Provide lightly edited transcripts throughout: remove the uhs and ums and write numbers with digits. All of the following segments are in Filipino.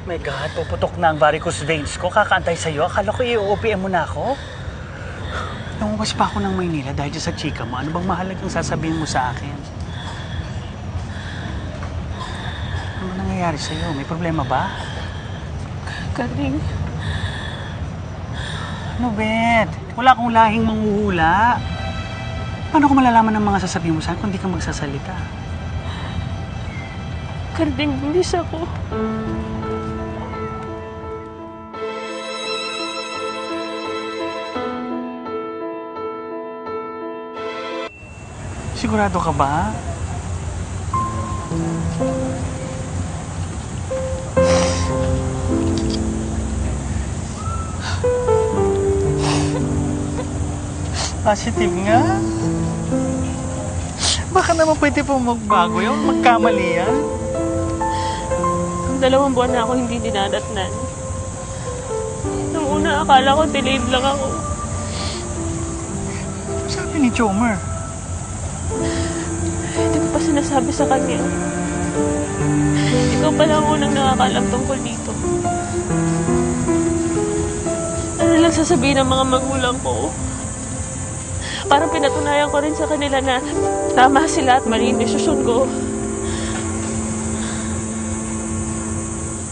My God, puputok na ang varicose veins ko. Kakaantay sa'yo. Akala ko i-OPM mo na ako. Lumabas pa ako ng Maynila dahil sa chika mo. Ano bang mahalagang sasabihin mo sa akin? Ano ba nangyayari sa'yo? May problema ba? Karding. Ano, Bet? Wala akong lahing manghuhula. Paano ko malalaman ng mga sasabihin mo sa'kin kung di ka magsasalita? Karding, bilis ako. Sigurado ka ba? Positive nga. Baka naman pwede po magbago yun, magkamali yan. 2 buwan na ako hindi dinadatnan. Nung una, akala ko delayed lang ako. Sabi ni Chomer. Hindi ko pa sinasabi sa kanya. Ikaw pala ang unang nakakalam tungkol dito. Ano lang sasabihin ng mga magulang ko? Parang pinatunayan ko rin sa kanila na tama sila at mali yung desisyon ko.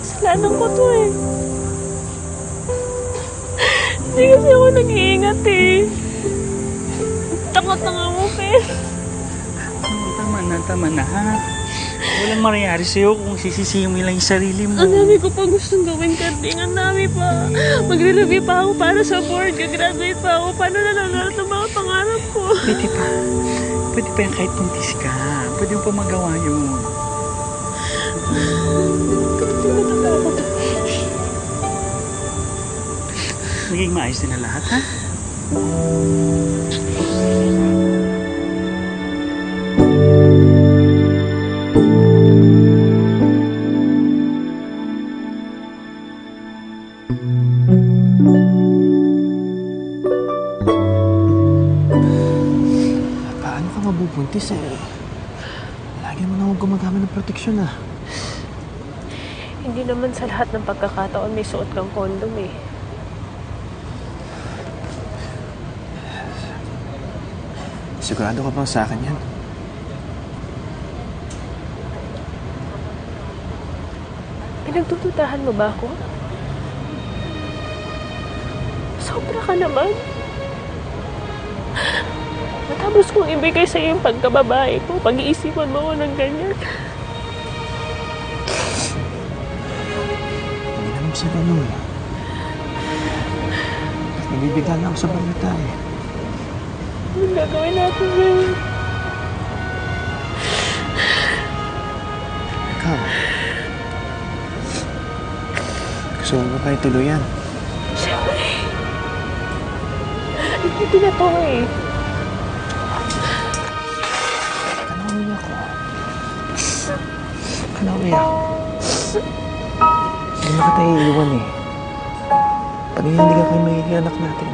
Kasalanan ko to eh. Hindi kasi ako nag-iingat eh. Takot na nga mo, Pes. Tama na ha. Walang mangyayari sa'yo kung sisisihin mo lang yung sarili mo. Ang dami ko pa gustong gawin, Karding. Ang dami pa. Magre-review pa ako para sa board. Gagraduate pa ako. Paano nalalat ang mga pangarap ko? Pwede pa. Pwede pa yan kahit puntis ka. Pwede mo pa magawa yun. Natatakot. Naging maayos din na lahat, ha? Paano ka mabubuntis eh? Lagi mo na huwag gumagamit ng proteksyon ah. Hindi naman sa lahat ng pagkakataon may suot kang kondom eh. Sigurado ka bang sa akin yan? Pinagtututahan mo ba ako? Sobra ka naman. Matapos kong ibigay sa iyo yung pagkababae ko, pag-iisipan mo ako ng ganyan. Hindi naman sa ganun. Nabibigla na ako sa balita eh. Anong gagawin natin ngayon? Ikaw. Gusto mo ba kayo tuluyan? Siyempre. Hindi na to eh. Kanawin ako. Kanawin ako. Hindi na kita iiwan eh. Pag hindi ka kayo magiging anak natin.